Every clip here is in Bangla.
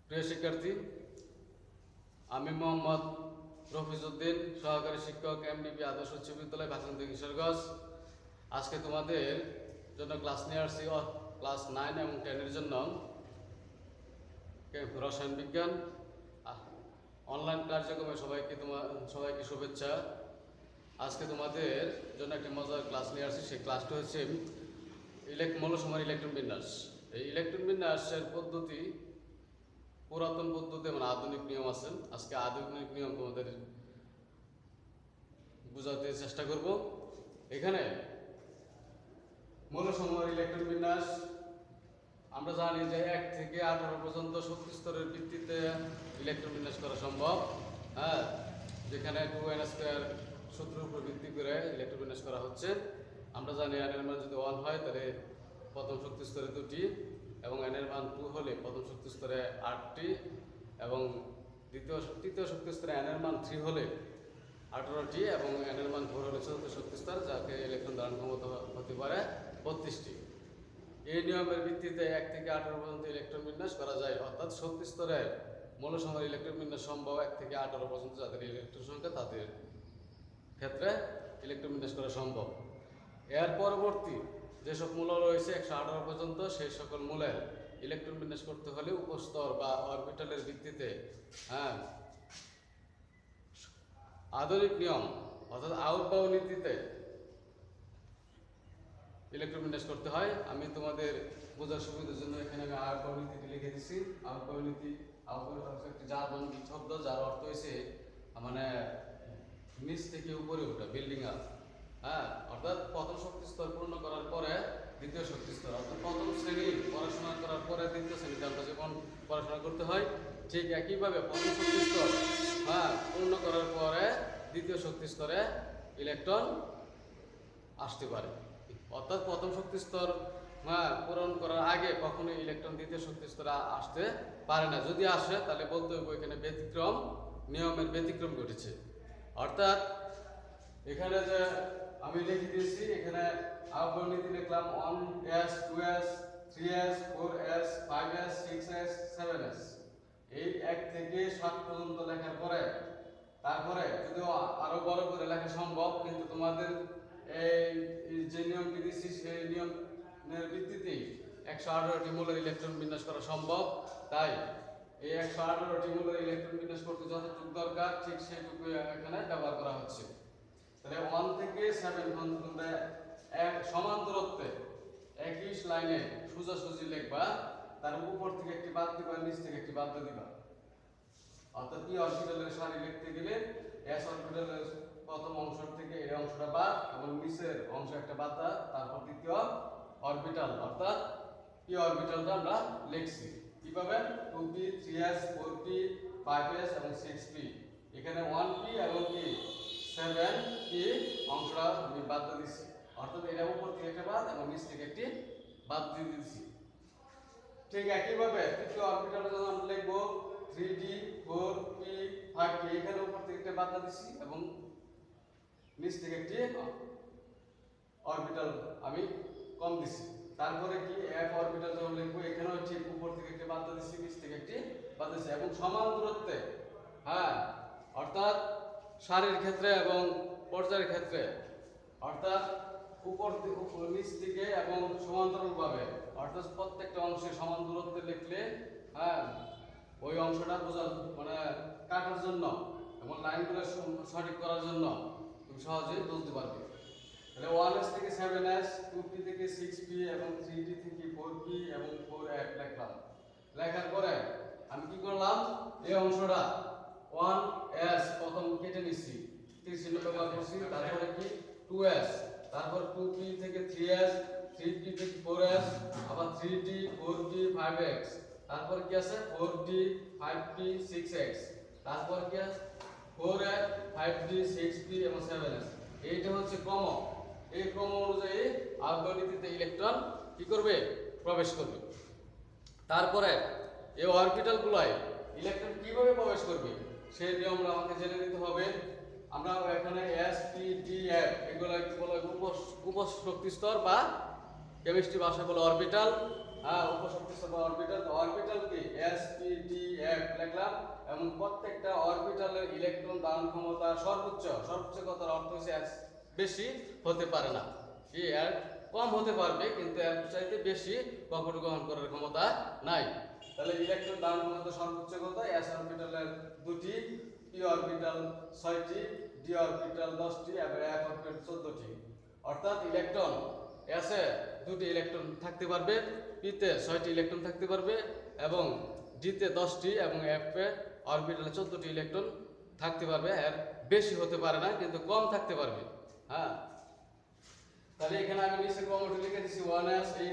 প্রিয় শিক্ষার্থী, আমি মোহাম্মদ রফিজউদ্দিন, সহকারী শিক্ষক, এমডিপি আদর্শ উচ্চ বিদ্যালয়, ভাষান্তী কিশোরগঞ্জ। আজকে তোমাদের জন্য ক্লাস নিয়ে আসছি ক্লাস 9 এবং 10-এর জন্য রসায়ন বিজ্ঞান অনলাইন কার্যক্রমে সবাইকে শুভেচ্ছা। আজকে তোমাদের জন্য একটি মজার ক্লাস নিয়ে আসছি। সেই ক্লাসটা হচ্ছে মৌলসমূহের ইলেকট্রন বিন্যাস। এই ইলেকট্রন বিন্যাসের পদ্ধতি পুরাতন পদ্ধতি এবং আধুনিক নিয়ম আছে। আজকে আধুনিক নিয়ম তোমাদের বোঝাতে চেষ্টা করব। এখানে মৌলসমূহের ইলেকট্রন বিন্যাস আমরা জানি যে 1 থেকে 18 পর্যন্ত শক্তি স্তরের ভিত্তিতে ইলেকট্রন বিন্যাস করা সম্ভব। যেখানে 2n² সূত্রের উপর ভিত্তি করে ইলেকট্রন বিন্যাস করা হচ্ছে। আমরা জানি n এর মান যদি 1 হয় তাহলে প্রথম শক্তি স্তরে 2টি, এবং n এর মান 2 হলে প্রথম শক্তি স্তরে 8টি, এবং তৃতীয় শক্তি স্তরে n এর মান 3 হলে 18টি, এবং n এর মান 4 হলে চতুর্থ শক্তি স্তর, যাকে ইলেকট্রন ধারণ ক্ষমতা হতে পারে 32টি। এই নিয়মের ভিত্তিতে 1 থেকে 18 পর্যন্ত ইলেকট্রন বিন্যাস করা যায়, অর্থাৎ শক্তি স্তরের মৌলসমূহের ইলেকট্রন বিন্যাস সম্ভব 1 থেকে 18 পর্যন্ত যাদের ইলেকট্রন সংখ্যা তাদের ক্ষেত্রে ইলেকট্রন বিন্যাস করা সম্ভব। এর পরবর্তী যেসব মূল রয়েছে 118 পর্যন্ত, সেই সকল মূলের ইলেকট্রন বিন্যাস করতে হলে উপস্তর বা অরবিটালের ভিত্তিতে আধুনিক নিয়ম অর্থাৎ আউটবাউ নীতিতে ইলেকট্রন বিন্যাস করতে হয়। আমি তোমাদের বোঝার সুবিধার জন্য এখানে আমি আউটবাউ নীতিটি লিখে দিচ্ছি। আউটবাউ নীতি একটি জার্মান শব্দ, যার অর্থ হয়েছে মানে নিচ থেকে উপরে ওঠা, বিল্ডিং আপ। অর্থাৎ প্রথম শক্তি স্তর পূর্ণ করার পরে দ্বিতীয় শক্তি স্তর, অর্থাৎ প্রথম শ্রেণী পড়াশোনা করার পরে দ্বিতীয় শ্রেণীতে আমরা যেমন পড়াশোনা করতে হয়, ঠিক একইভাবে প্রথম শক্তি স্তর পূর্ণ করার পরে দ্বিতীয় শক্তি স্তরে ইলেকট্রন আসতে পারে। অর্থাৎ প্রথম শক্তি স্তর পূরণ করার আগে কখনো ইলেকট্রন দ্বিতীয় শক্তি স্তরে আসতে পারে না। যদি আসে তাহলে বলতে হবে এখানে নিয়মের ব্যতিক্রম ঘটেছে। অর্থাৎ এখানে যে আমি লিখে দিয়েছি, এখানে আউটবাউ নীতি লিখলাম 1s 2s 3s 4s 5s 6s 7s। এই 1 থেকে 7 পর্যন্ত লেখার পরে তারপরে যদিও আরো বড় করে লেখা সম্ভব, কিন্তু তোমাদের এই যে নিয়মটি দিচ্ছি সেই নিয়মের ভিত্তিতেই 118টি মূলের ইলেকট্রন বিন্যাস করা সম্ভব। তাই এই 118টি মূলের ইলেকট্রন বিন্যাস করতে যতটুকু দরকার ঠিক সেইটুকু এখানে ব্যবহার করা হচ্ছে। তাহলে 1 থেকে 7 পর্যন্ত এক সমান দূরত্বে একই লাইনে সোজাসুজি লিখবা, তার উপর থেকে একটি বাদ দিবা, নিচ থেকে একটি বাদ দিবা। অর্থাৎ পি অরবিটালের সারি লিখতে গেলে এস অরবিটালের প্রথম অংশ থেকে এই অংশটা বাদ এবং নিচের অংশ একটা বাদ, তারপর দ্বিতীয় অরবিটাল অর্থাৎ পি অরবিটালটা আমরা লিখছি কিভাবে 2p 3s 4p 5s এবং 6p। এখানে 1p এবং কি 7p অংশটা আমি বাদ দিয়ে দিচ্ছি, অর্থাৎ এর উপর থেকে একটা বাদ এবং নিচ থেকে একটি বাদ দিয়ে দিচ্ছি। ঠিক একইভাবে তৃতীয় অরবিটালে যখন আমরা লিখবো 3d 4p 5p, এখানে উপর থেকে একটা বাদ দিচ্ছি এবং নিচ থেকে একটি অরবিটাল আমি কম দিচ্ছি। তারপরে কি এক অরবিটাল যখন লিখবো, এখানেও ঠিক উপর থেকে একটি বাদ দিচ্ছি, নিচ থেকে একটি বাদ দিচ্ছি, এবং সমান দূরত্বে অর্থাৎ সারির ক্ষেত্রে এবং পর্যায়ের ক্ষেত্রে, অর্থাৎ নিচ থেকে এবং সমান্তরালভাবে, অর্থাৎ প্রত্যেকটা অংশে সমান দূরত্বে লিখলে ওই অংশটা বোঝার কাটার জন্য এবং লাইনগুলো সঠিক করার জন্য তুমি সহজেই বুঝতে পারবে। তাহলে 1s থেকে 7s 2p থেকে 6p এবং 3d থেকে 4p এবং 4f লিখলাম। লেখার পরে আমি কি করলাম, এই অংশটা 1s প্রথম কেটে নিচ্ছি, তীর চিহ্ন ব্যবহার করছি। তারপরে কি 2s, তারপর 2p থেকে 3s 3p থেকে 4s, আবার 3d 4p 5x, তারপর কি আছে 4d 5p 6x, তারপর কি আছে 4f 5d 6p এবং 7s। এইটা হচ্ছে ক্রম। এই ক্রম অনুযায়ী আউটবাউ নীতিতে ইলেকট্রন কি করবে, প্রবেশ করবে। তারপরে এই অরবিটালগুলোয় ইলেকট্রন কিভাবে প্রবেশ করবে সেই নিয়মটা আমাকে জেনে নিতে হবে। আমরা এখানে s p d f এগুলো কি বলা হয়, উপশক্তি স্তর বা কেমিস্ট্রি ভাষায় বলে অরবিটাল। হ্যাঁ উপশক্তি স্তর বা অরবিটাল। অরবিটাল কি এস পি ডি এফ লিখলাম এবং প্রত্যেকটা অরবিটালের ইলেকট্রন ধারণ ক্ষমতা সর্বোচ্চ কত অর্থ হচ্ছে বেশি হতে পারে না, কি এর কম হতে পারবে কিন্তু এর চাইতে বেশি কখনো গ্রহণ করার ক্ষমতা নাই। তাহলে ইলেকট্রন ধারণ ক্ষমতা সর্বোচ্চ কত? এস অরবিটালের 2টি, পি অরবিটাল 6টি, ডি অরবিটাল 10টি এবং এফ অরবিটাল 14টি। অর্থাৎ ইলেকট্রন এসে 2টি ইলেকট্রন থাকতে পারবে, পিতে 6টি ইলেকট্রন থাকতে পারবে এবং ডিতে 10টি এবং এফে অরবিটালে 14টি ইলেকট্রন থাকতে পারবে। এর বেশি হতে পারে না কিন্তু কম থাকতে পারবে। হ্যাঁ, তাহলে এখানে আমি নিচে ক্রমটি লিখে দিছি 1s। এই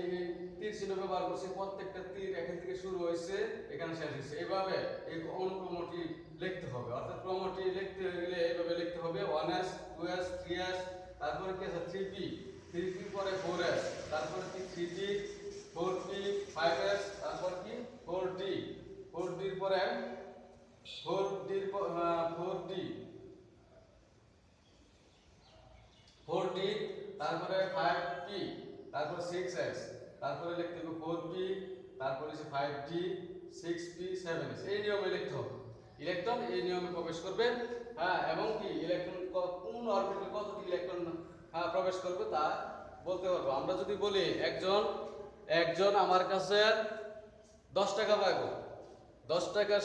তীর চিহ্ন ব্যবহার করছি, প্রত্যেকটা তীর এখান থেকে শুরু হয়েছে এখানে শেষ হয়েছে। এইভাবে এই অনুক্রমটি লিখতে হবে। অর্থাৎ ক্রমটি লিখতে গেলে এইভাবে লিখতে হবে 1s 2s 3s, তারপরে কি আছে 3p, 3p পরে 4s, তারপরে কি 3d, 4p, 5s, তারপর কি 4d, 4d এর পরে 4d, তারপরে 5p, তারপরে 6s, তারপরে লিখতে হবে 4p, তারপরে 5d, 6p, 7s। এই নিয়মে লিখতে হবে। ইলেকট্রন এই নিয়মে প্রবেশ করবে। হ্যাঁ, এবং কি ইলেকট্রন কোন অরবিটালে কতটি ইলেকট্রন প্রবেশ করবে তা বলতে পারবো। আমরা যদি বলি একজন আমার কাছে 10 টাকা পাইবো, 10 টাকা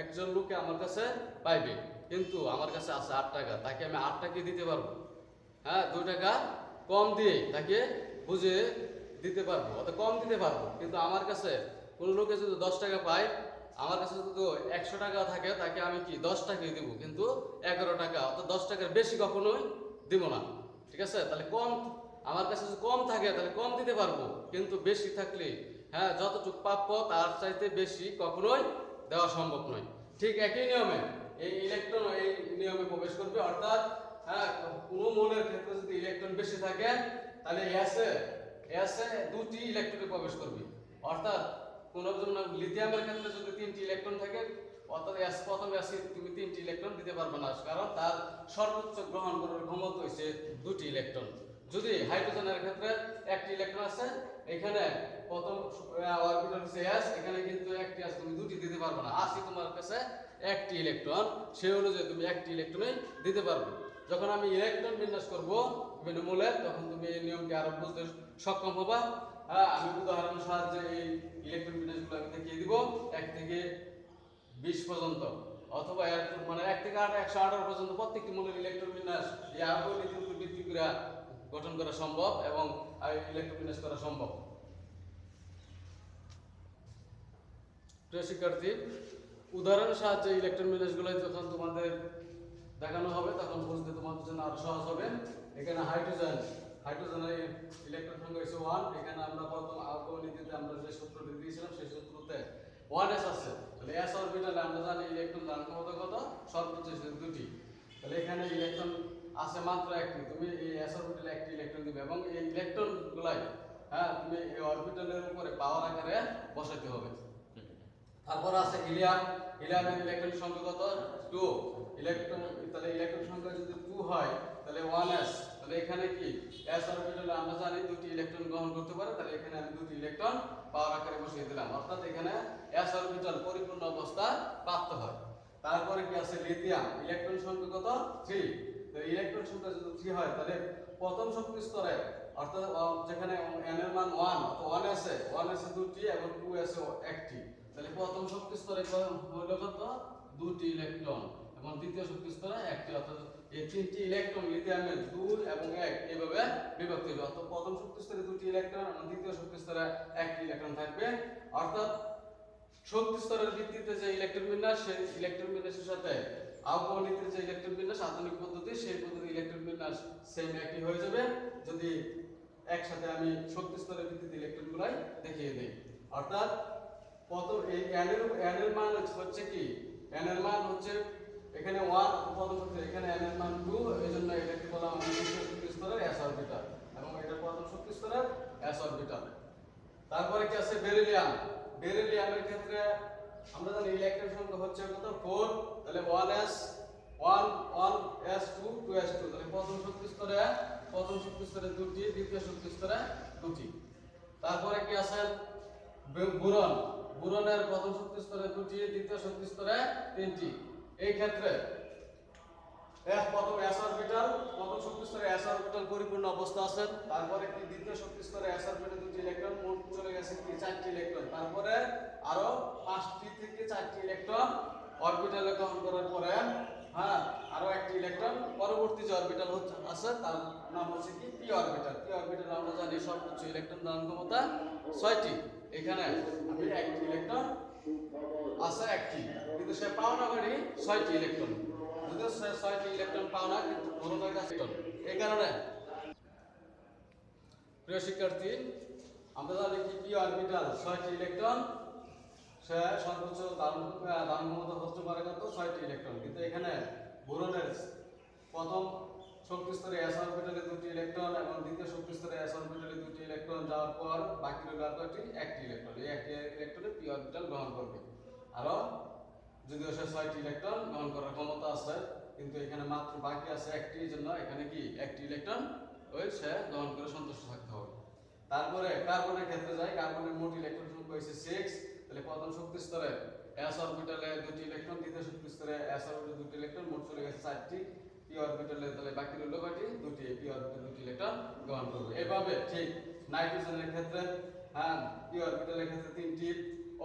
একজন লোকে আমার কাছে পাইবে, কিন্তু আমার কাছে আছে 8 টাকা, তাকে আমি 8 টাকা দিতে পারবো। হ্যাঁ, 2 টাকা কম দিয়ে তাকে বুঝে দিতে পারবো, অত কম দিতে পারবো। কিন্তু আমার কাছে কোন লোকে যদি 10 টাকা পায়, আমার কাছে যদি 100 টাকা থাকে, তাকে আমি কি 10 টাকাই দিব, কিন্তু 11 টাকা অর্থাৎ 10 টাকার বেশি কখনোই দিব না। ঠিক আছে? তাহলে কম, আমার কাছে যদি কম থাকে তাহলে কম দিতে পারবো, কিন্তু বেশি থাকলে হ্যাঁ যতটুকু প্রাপ্য তার চাইতে বেশি কখনোই দেওয়া সম্ভব নয়। ঠিক একই নিয়মে এই ইলেকট্রন এই নিয়মে প্রবেশ করবে। অর্থাৎ হ্যাঁ, কোনো মৌলের ক্ষেত্রে যদি ইলেকট্রন বেশি থাকে তাহলে এসে 2টি ইলেকট্রনে প্রবেশ করবে। অর্থাৎ কোন লিথিয়ামের ক্ষেত্রে যদি 3টি ইলেকট্রন থাকে, অর্থাৎ প্রথম এসে তুমি 3টি ইলেকট্রন দিতে পারবে না, কারণ তার সর্বোচ্চ গ্রহণ করার ক্ষমতা হচ্ছে 2টি ইলেকট্রন। যদি হাইড্রোজেনের ক্ষেত্রে 1টি ইলেকট্রন আছে, এখানে প্রথম অরবিটাল হচ্ছে s, এখানে কিন্তু 1টি আছে, তুমি 2টি দিতে পারবে না। আছে তোমার কাছে 1টি ইলেকট্রন, সেই অনুযায়ী তুমি 1টি ইলেকট্রনই দিতে পারবে। যখন আমি ইলেকট্রন বিন্যাস করব বিভিন্ন মৌলের, তখন তুমি এই নিয়মটি আরো বুঝতে সক্ষম হবা। হ্যাঁ, আমি উদাহরণের সাহায্যে এই ইলেকট্রন বিন্যাসগুলো আমি দেখিয়ে দিব 1 থেকে 20 পর্যন্ত, অথবা মানে 1 থেকে 118 পর্যন্ত প্রত্যেকটি মৌলের ইলেকট্রন বিন্যাস এই আবহাওয়া নীতির উপর ভিত্তি করে গঠন করা সম্ভব এবং ইলেকট্রন বিন্যাস করা সম্ভব। প্রিয় শিক্ষার্থী, উদাহরণের সাহায্যে ইলেকট্রন বিন্যাসগুলো যখন তোমাদের দেখানো হবে তখন বুঝতে তোমাদের জন্য আরো সহজ হবে। এখানে হাইড্রোজেনের ইলেকট্রন সংখ্যা হচ্ছে 1। এখানে আমরা প্রথম আবহাওয়া নীতিতে আমরা যে সূত্রটি দিয়েছিলাম সেই সূত্রতে 1s আছে। তাহলে s অরবিটালে আমরা জানি ইলেকট্রন ধারণ ক্ষমতা কত? সর্বোচ্চ 2টি। তাহলে এখানে ইলেকট্রন আছে মাত্র 1টি, তুমি এই s অরবিটালে 1টি ইলেকট্রন দিবে এবং এই ইলেকট্রন গুলাই হ্যাঁ তুমি এই অরবিটালের উপরে পাওয়ার আকারে বসাতে হবে। তারপর আছে হিলিয়ামের ইলেকট্রন সংখ্যা কত? 2 ইলেকট্রন। তাহলে ইলেকট্রন সংখ্যা যদি 2 হয় তাহলে 1s, তাহলে এখানে কি s অরবিটালে আমরা জানি 2টি ইলেকট্রন গ্রহণ করতে পারে, তাহলে এখানে আমি 2টি ইলেকট্রন পাওয়ার আকারে বসিয়ে দিলাম। অর্থাৎ এখানে s অরবিটাল পরিপূর্ণ অবস্থা প্রাপ্ত হয়। তারপরে কি আছে লিথিয়াম, ইলেকট্রন সংখ্যা কত? 3। তো ইলেকট্রন সংখ্যা যদি 3 হয় তাহলে প্রথম শক্তি স্তরে, অর্থাৎ যেখানে n এর মান 1, তো 1s এ 2টি এবং 2s এ 1টি, তাহলে প্রথম শক্তি স্তরে হলো কত? 2টি ইলেকট্রন এবং দ্বিতীয় শক্তি স্তরে 1টি। অর্থাৎ এই 3টি ইলেকট্রন লিথিয়ামের 2 এবং 1 এইভাবে বিভক্ত হবে। অর্থাৎ প্রথম শক্তি স্তরে 2টি ইলেকট্রন এবং দ্বিতীয় শক্তি স্তরে 1টি ইলেকট্রন থাকবে। অর্থাৎ শক্তি স্তরের ভিত্তিতে যে ইলেকট্রন বিন্যাস, সেই ইলেকট্রন বিন্যাসের সাথে আবহাওয়া নীতির যে ইলেকট্রন বিন্যাস আধুনিক পদ্ধতি, সেই পদ্ধতি ইলেকট্রন বিন্যাস সেম একই হয়ে যাবে যদি একসাথে আমি শক্তি স্তরের ভিত্তিতে ইলেকট্রনগুলাই দেখিয়ে দিই। অর্থাৎ প্রথম এই n এর মান হচ্ছে কি? n এর মান হচ্ছে এখানে 1 প্রথম শক্তি, এখানে n এর মান 2, এইজন্য এটাকে বলা হয় দ্বিতীয় শক্তি স্তরের s অরবিটাল এবং এটা প্রথম শক্তি স্তরের s অরবিটাল। তারপরে কি আছে বেরিলিয়ামের ক্ষেত্রে আমরা জানি ইলেকট্রন সংখ্যা হচ্ছে কত? 4। তাহলে 1s 1s2 2s2, তাহলে প্রথম শক্তি স্তরে 2টি, দ্বিতীয় শক্তি স্তরে 2টি। তারপরে কি আছে বুরন, বুরনের প্রথম শক্তি স্তরে 2টি, দ্বিতীয় শক্তি স্তরে 3টি। এই ক্ষেত্রে প্রথম s অরবিটাল, প্রথম শক্তি স্তরে s অরবিটাল পরিপূর্ণ অবস্থা আছে। তারপরে কি দ্বিতীয় শক্তি স্তরে s অরবিটালে 2টি ইলেকট্রন, মোট চলে গেছে কি 4টি ইলেকট্রন। তারপরে আরো 5টি থেকে 4টি ইলেকট্রন অরবিটালে গ্রহণ করার পরে আরো একটি ইলেকট্রন পরবর্তী যে অরবিটাল আছে তার নাম হচ্ছে কি পি অরবিটাল। পি অরবিটাল আমরা জানি সর্বোচ্চ ইলেকট্রন ধারণ ক্ষমতা 6টি। এখানে আমি একটি ইলেকট্রন আছে একটি, কিন্তু সে পাওনা করি 6টি ইলেকট্রন। যদিও সে 6টি ইলেকট্রন পাওনা, কিন্তু পুরোটাই ইলেকট্রন। এই কারণে প্রিয় শিক্ষার্থী, আমরা জানি কি পি অরবিটাল 6টি ইলেকট্রন, সে সর্বোচ্চ ধারণ ক্ষমতা হতে পারে কত 6টি ইলেকট্রন। কিন্তু এখানে বোরনের প্রথম শক্তি স্তরে s অরবিটালে 2টি ইলেকট্রন এবং দ্বিতীয় শক্তি স্তরে s অরবিটালে 2টি ইলেকট্রন যাওয়ার পর বাকি রইল আর কয়টি? একটি ইলেকট্রন। এই একটি ইলেকট্রনে পি অরবিটাল গ্রহণ করবে। আরো যদিও সে 6টি ইলেকট্রন গ্রহণ করার ক্ষমতা আছে, কিন্তু এখানে মাত্র বাকি আছে একটি, জন্য এখানে কি একটি ইলেকট্রন ওই সে গ্রহণ করে সন্তুষ্ট থাকতে হবে। তারপরে কার্বনের ক্ষেত্রে যাই। কার্বনের মোট ইলেকট্রন সংখ্যা হয়েছে 6। তাহলে প্রথম শক্তি স্তরে s অরবিটালে 2টি ইলেকট্রন, দ্বিতীয় শক্তি স্তরে s অরবিটালে 2টি ইলেকট্রন, মোট চলে গেছে 4টি। পি অরবিটালে তাহলে বাকি রইল কয়টি? 2টি। পি অরবিটালে 2টি ইলেকট্রন গ্রহণ করবে। এভাবে ঠিক নাইট্রোজেনের ক্ষেত্রে পি অরবিটালের ক্ষেত্রে 3টি,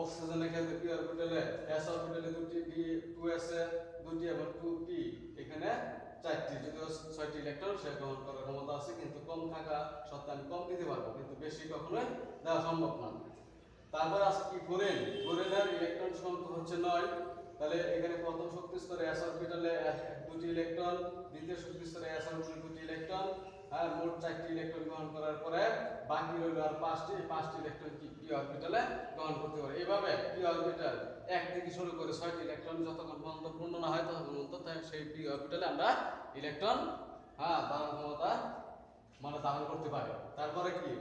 অক্সিজেনের ক্ষেত্রে পি অরবিটালে s অরবিটালে 2টি, d2s এ 2টি এবং 2p এখানে 4টি। যদিও 6টি ইলেকট্রন সে গ্রহণ করার ক্ষমতা আছে, কিন্তু কম থাকা সত্ত্বে আমি কম দিতে পারবো, কিন্তু বেশি কখনোই দেওয়া সম্ভব না। তারপর আছে কি ফ্লোরিন। ফ্লোরিনের ইলেকট্রন সংখ্যা হচ্ছে 9। তাহলে এখানে প্রথম শক্তি স্তরে s অরবিটালে 2টি ইলেকট্রন, দ্বিতীয় শক্তি স্তরে s অরবিটালে 2টি ইলেকট্রন, মোট 4টি ইলেকট্রন গ্রহণ করার পরে বাকি রইল আর 5টি। 5টি ইলেকট্রন কি পি অরবিটালে গ্রহণ করতে পারে। এইভাবে পি অরবিটাল 1 থেকে শুরু করে 6টি ইলেকট্রন যতক্ষণ পর্যন্ত পূর্ণ না হয় ততক্ষণ পর্যন্ত সেই পি অরবিটালে আমরা ইলেকট্রন ধারণ ক্ষমতা ধারণ করতে পারি। তারপরে কি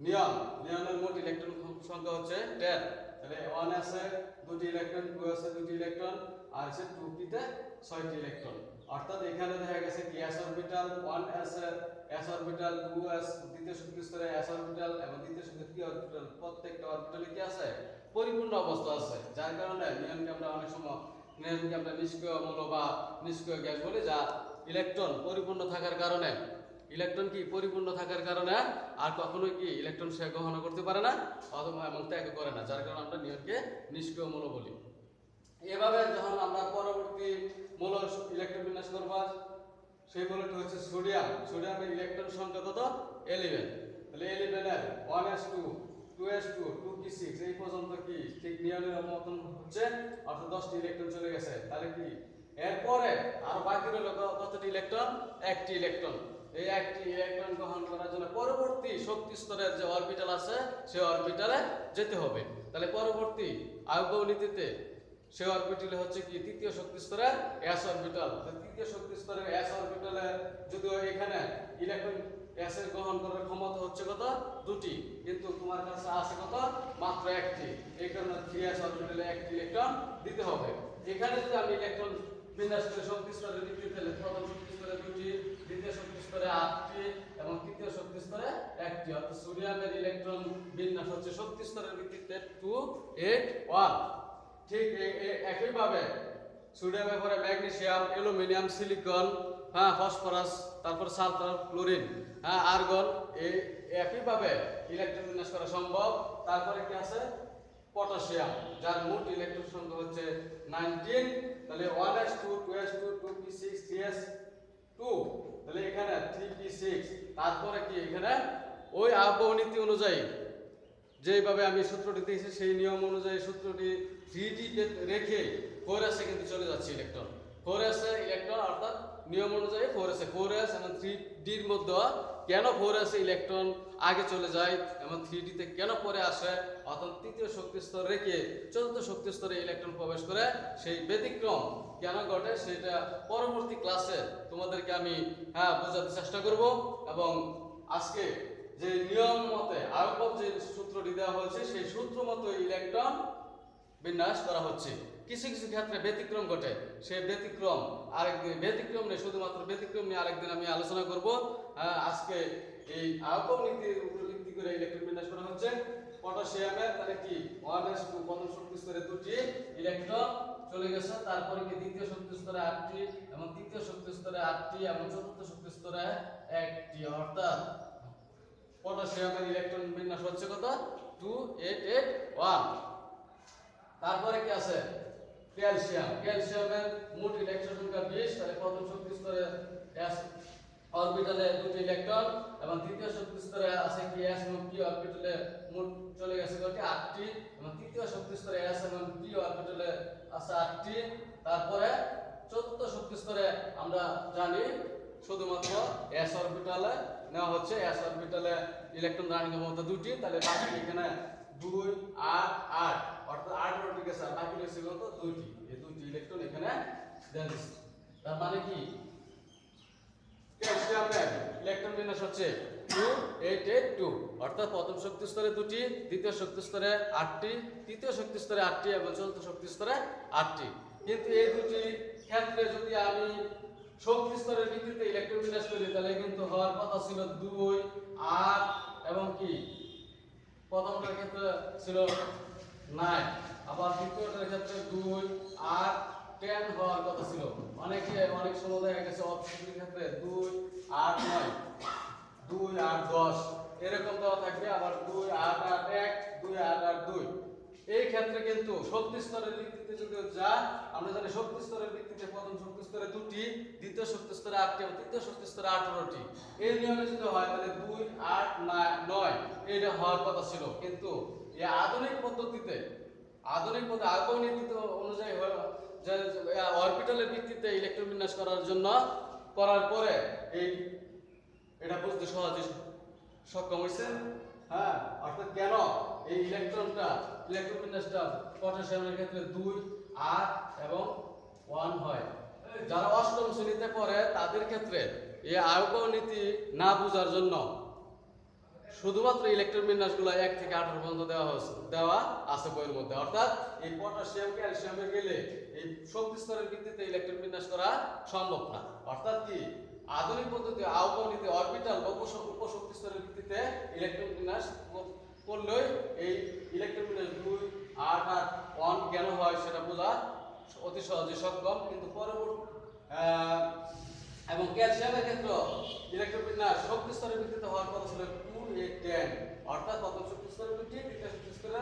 নিয়ন। নিয়নের মোট ইলেকট্রন সংখ্যা হচ্ছে 10। তাহলে 1s এ 2টি ইলেকট্রন, 2s এ 2টি ইলেকট্রন, আর হচ্ছে 2p তে 6টি ইলেকট্রন। অর্থাৎ এখানে দেখা গেছে কি s অরবিটাল 1s এর s অরবিটাল, 2s দ্বিতীয় শক্তি স্তরে s অরবিটাল এবং দ্বিতীয় শক্তি p অরবিটাল, প্রত্যেকটা অরবিটালে কি আছে? পরিপূর্ণ অবস্থা আছে। যার কারণে নিয়নকে আমরা অনেক সময় নিষ্ক্রিয় মৌল বা নিষ্ক্রিয় গ্যাস বলি, যা ইলেকট্রন পরিপূর্ণ থাকার কারণে, ইলেকট্রন কি পরিপূর্ণ থাকার কারণে আর কখনোই কি ইলেকট্রন সে গ্রহণ করতে পারে না অথবা এবং ত্যাগ করে না, যার কারণে আমরা নিয়নকে নিষ্ক্রিয় মৌল বলি। এভাবে যখন আমরা পরবর্তী মৌল ইলেকট্রন বিন্যাস করব, সেই মৌলটি হচ্ছে সোডিয়াম। সোডিয়ামের ইলেকট্রন সংখ্যা কত? 11। তাহলে 11 এর 1s2, 2s2, 2p6 এই পর্যন্ত কি ঠিক নিয়নের মতন হচ্ছে, অর্থাৎ 10টি ইলেকট্রন চলে গেছে। তাহলে কি এরপরে আর বাকি রইল কতটি ইলেকট্রন? একটি ইলেকট্রন। এই একটি ইলেকট্রন গ্রহণ করার জন্য পরবর্তী শক্তি স্তরের যে অরবিটাল আছে সেই অরবিটালে যেতে হবে। তাহলে পরবর্তী আয়বীয় নীতিতে সে অরবিটালে হচ্ছে কি তৃতীয় শক্তি স্তরের s অরবিটাল। তৃতীয় শক্তি স্তরের s অরবিটালে যদিও এখানে ইলেকট্রন s এর গ্রহণ করার ক্ষমতা হচ্ছে কত? 2টি, কিন্তু তোমার কাছে আছে কত? মাত্র একটি। এই কারণে 3s অরবিটালে একটি ইলেকট্রন দিতে হবে। এখানে যদি আমি ইলেকট্রন বিন্যাস করে শক্তি স্তরে লিখতে, তাহলে প্রথম শক্তি স্তরে 2টি, দ্বিতীয় শক্তি স্তরে 8টি এবং তৃতীয় শক্তি স্তরে 1টি। অর্থাৎ সোডিয়ামের ইলেকট্রন বিন্যাস হচ্ছে শক্তি স্তরের ভিত্তিতে 2, 8, 1। ঠিক একইভাবে সোডিয়ামের পরে ম্যাগনেসিয়াম, অ্যালুমিনিয়াম, সিলিকন, ফসফরাস, তারপর সালফার, ক্লোরিন, আর্গন, এই একইভাবে ইলেকট্রন বিন্যাস করা সম্ভব। তারপরে কি আছে? পটাশিয়াম, যার মোট ইলেকট্রন সংখ্যা হচ্ছে 19। তাহলে 1s2, 2s2, 2p6, 3s2, তাহলে এখানে 3p6। তারপরে কি এখানে ওই আবহাওয়া নীতি অনুযায়ী যেভাবে আমি সূত্রটি দিয়েছি সেই নিয়ম অনুযায়ী সূত্রটি 3d রেখে 4s এ কিন্তু চলে যাচ্ছে ইলেকট্রন। 4s এ ইলেকট্রন, অর্থাৎ নিয়ম অনুযায়ী 4s এবং 3d এর মধ্যে কেন 4s এ ইলেকট্রন আগে চলে যায় এবং 3d তে কেন পরে আসে, অর্থাৎ তৃতীয় শক্তি স্তর রেখে চতুর্থ শক্তি স্তরে ইলেকট্রন প্রবেশ করে সেই ব্যতিক্রম কেন ঘটে সেটা পরবর্তী ক্লাসে তোমাদেরকে আমি বোঝাতে চেষ্টা করব। এবং আজকে যে নিয়ম মতে আয়বীয় যে সূত্রটি দেওয়া হয়েছে সেই সূত্র মতো ইলেকট্রন বিন্যাস করা হচ্ছে। কিছু কিছু ক্ষেত্রে ব্যতিক্রম ঘটে, সেই ব্যতিক্রম আরেকদিন, ব্যতিক্রম নেই শুধুমাত্র ব্যতিক্রম নিয়ে আরেকদিন আমি আলোচনা করব। আজকে এই আয়বীয় নীতির উপর ভিত্তি করে ইলেকট্রন বিন্যাস করা হচ্ছে। পটাশিয়ামের তাহলে কি 1s2 প্রথম শক্তি স্তরে দুটি ইলেকট্রন চলে গেছে, তারপরে কি দ্বিতীয় শক্তি স্তরে 8টি এবং তৃতীয় শক্তি স্তরে 8টি এবং চতুর্থ শক্তি স্তরে 1টি, অর্থাৎ পটাশিয়ামের ইলেকট্রন বিন্যাস হচ্ছে কত 2 8 8 1। তারপরে কি আছে ক্যালসিয়ামের মোট ইলেকট্রন সংখ্যা 20, তাহলে প্রথম শক্তি স্তরে s অরবিটালে দুটি ইলেকট্রন এবং দ্বিতীয় শক্তি স্তরে আছে কি s এবং p অরবিটালে মোট চলে গেছে কয়টি 8টি এবং তৃতীয় শক্তি স্তরে s এবং p অরবিটালে আছে 8টি। তারপরে চতুর্থ শক্তি স্তরে আমরা জানি শুধুমাত্র s অরবিটালে নেওয়া হচ্ছে, s অরবিটালে ইলেকট্রন রানিং ক্ষমতা দুটি, তাহলে বাকি এখানে 2 8 8 অর্থাৎ 8 রোটি গেছে আর বাকি রয়েছে কত দুইটি, এই দুইটি ইলেকট্রন এখানে দেন দিচ্ছে। তার মানে কি ক্যালসিয়ামের ইলেকট্রন বিন্যাস হচ্ছে 2 8 8 2, অর্থাৎ প্রথম শক্তি স্তরে দুটি, দ্বিতীয় শক্তি স্তরে 8টি, তৃতীয় শক্তি স্তরে 8টি এবং চতুর্থ শক্তি স্তরে 8টি। কিন্তু এই দুটি ক্ষেত্রে যদি আমি শক্তি স্তরের ভিত্তিতে ইলেকট্রন বিন্যাস করি তাহলে কিন্তু হওয়ার কথা ছিল 2 8 এবং কি প্রথমটার ক্ষেত্রে ছিল 9, আবার দ্বিতীয়টার ক্ষেত্রে 2 8 10 হওয়ার কথা ছিল। অনেক সময় দেখা গেছে অপশনের ক্ষেত্রে 2 8 9 2 8 10 এরকম দেওয়া থাকবে, আবার 2 8 8 1 2 8 8 2। এই ক্ষেত্রে কিন্তু শক্তি স্তরের ভিত্তিতে যদি যা আমরা জানি শক্তি স্তরের ভিত্তিতে প্রথম শক্তি স্তরে দুটি, দ্বিতীয় শক্তি স্তরে 8টি এবং তৃতীয় শক্তি স্তরে 18টি। এই নিয়মে যদি হয় তাহলে 2 8 9 এটা হওয়ার কথা ছিল। কিন্তু এই আধুনিক পদ্ধতিতে আগ্রহ নীতি অনুযায়ী যে অরবিটালের ভিত্তিতে ইলেকট্রন বিন্যাস করার পরে এটা বুঝতে সহজে সক্ষম হয়েছে। হ্যাঁ, অর্থাৎ কেন এই ইলেকট্রন বিন্যাসটা পটাশিয়ামের ক্ষেত্রে 2 8 এবং 1 হয়। যারা অষ্টম শ্রেণীতে পড়ে তাদের ক্ষেত্রে এই আয়ুর্বেদ নীতি না বোঝার জন্য শুধুমাত্র ইলেকট্রন বিন্যাসগুলো 1 থেকে 18 পর্যন্ত দেওয়া আছে বইয়ের মধ্যে, অর্থাৎ এই পটাশিয়াম ক্যালসিয়ামে গেলে এই শক্তি স্তরের ভিত্তিতে ইলেকট্রন বিন্যাস করা সম্ভব না। অর্থাৎ কি আধুনিক পদ্ধতি আয়ুর্বেদ নীতি অরবিটাল উপশক্তি স্তরের ভিত্তিতে ইলেকট্রন বিন্যাস করলেই এই ইলেকট্রন বিন্যাস 2 8 8 1 কেন হয় সেটা বোঝা অতি সহজে সক্ষম। কিন্তু পরবর্তী এবং ক্যালসিয়ামের ক্ষেত্রে ইলেকট্রন বিন্যাস শক্তি স্তরের ভিত্তিতে হওয়ার কথা ছিল 2 8 10, অর্থাৎ প্রথম শক্তি স্তরে 2টি, দ্বিতীয় শক্তি স্তরে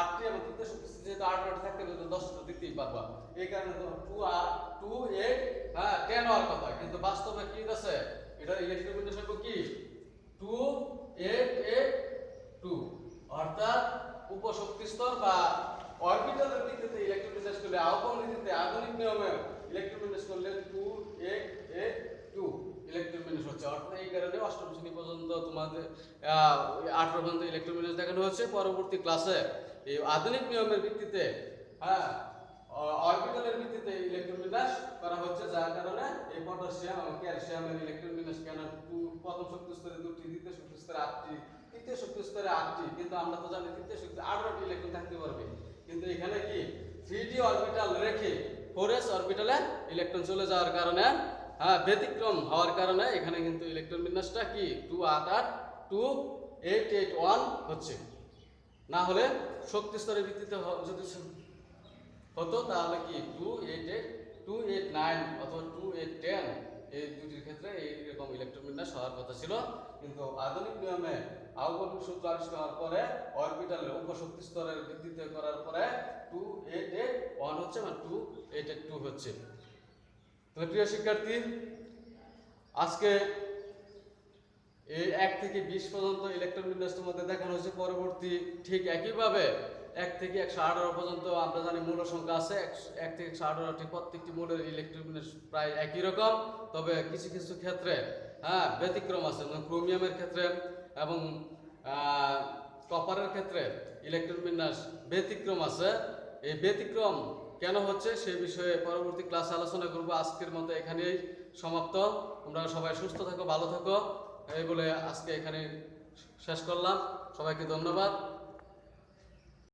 8টি এবং তৃতীয় শক্তি স্তরে যেহেতু 8 8 থাকতে গেলে 10টা দিতেই পারবা, এই কারণে 2 8 10 হওয়ার কথা। কিন্তু বাস্তবে কি আছে এটা ইলেকট্রন বিন্যাস হবে কি 2 8 8 2, অর্থাৎ উপশক্তি স্তর বা অরবিটালের ভিত্তিতে ইলেকট্রন বিন্যাস করলে আয়ুর্বেদ নীতিতে আধুনিক নিয়মে ইলেকট্রন বিন্যাস করলে 2 8 8 2 ইলেকট্রন বিন্যাস হচ্ছে। অর্থাৎ এই কারণে অষ্টম শ্রেণী পর্যন্ত তোমাদের 18 পর্যন্ত ইলেকট্রন বিন্যাস দেখানো হচ্ছে। পরবর্তী ক্লাসে এই আধুনিক নিয়মের ভিত্তিতে অরবিটালের ভিত্তিতে ইলেকট্রন বিন্যাস করা হচ্ছে, যার কারণে এই পটাশিয়াম এবং ক্যালসিয়ামের ইলেকট্রন বিন্যাস কেন প্রথম শক্তি স্তরে 2টি, দ্বিতীয় শক্তি স্তরে 8টি, তৃতীয় শক্তি স্তরে 8টি। কিন্তু আমরা তো জানি তৃতীয় শক্তি 18টি ইলেকট্রন থাকতে পারবে, কিন্তু এখানে কি 3d অরবিটাল রেখে 4s অরবিটালে ইলেকট্রন চলে যাওয়ার কারণে ব্যতিক্রম হওয়ার কারণে এখানে কিন্তু ইলেকট্রন বিন্যাসটা কি 2 8 8 2 8 8 1 হচ্ছে। না হলে শক্তি স্তরের ভিত্তিতে যদি হতো তাহলে কি 2 8 8 2 8 9 অথবা 2 8 10 এই দুটির ক্ষেত্রে এইরকম ইলেকট্রন বিন্যাস হওয়ার কথা ছিল। কিন্তু আধুনিক নিয়মে আউটগোয়িং সূত্র আবিষ্কার হওয়ার পরে অরবিটালের উপশক্তি স্তরের ভিত্তিতে করার পরে 2 8 8 1 হচ্ছে মানে 2 8 8 2 হচ্ছে। তবে প্রিয় শিক্ষার্থী, আজকে এই 1 থেকে 20 পর্যন্ত ইলেকট্রন বিন্যাস তোমাদের দেখানো হয়েছে। পরবর্তী ঠিক একইভাবে 1 থেকে 118 পর্যন্ত আমরা জানি মূল সংখ্যা আছে 1 থেকে 118টি, প্রত্যেকটি মূলের ইলেকট্রন বিন্যাস প্রায় একই রকম, তবে কিছু কিছু ক্ষেত্রে ব্যতিক্রম আছে। যেমন ক্রোমিয়ামের ক্ষেত্রে এবং কপারের ক্ষেত্রে ইলেকট্রন বিন্যাস ব্যতিক্রম আছে। এই ব্যতিক্রম কেন হচ্ছে সেই বিষয়ে পরবর্তী ক্লাসে আলোচনা করব। আজকের মতো এখানেই সমাপ্ত। তোমরা সবাই সুস্থ থাকো, ভালো থাকো, এই বলে আজকে এখানে শেষ করলাম। সবাইকে ধন্যবাদ।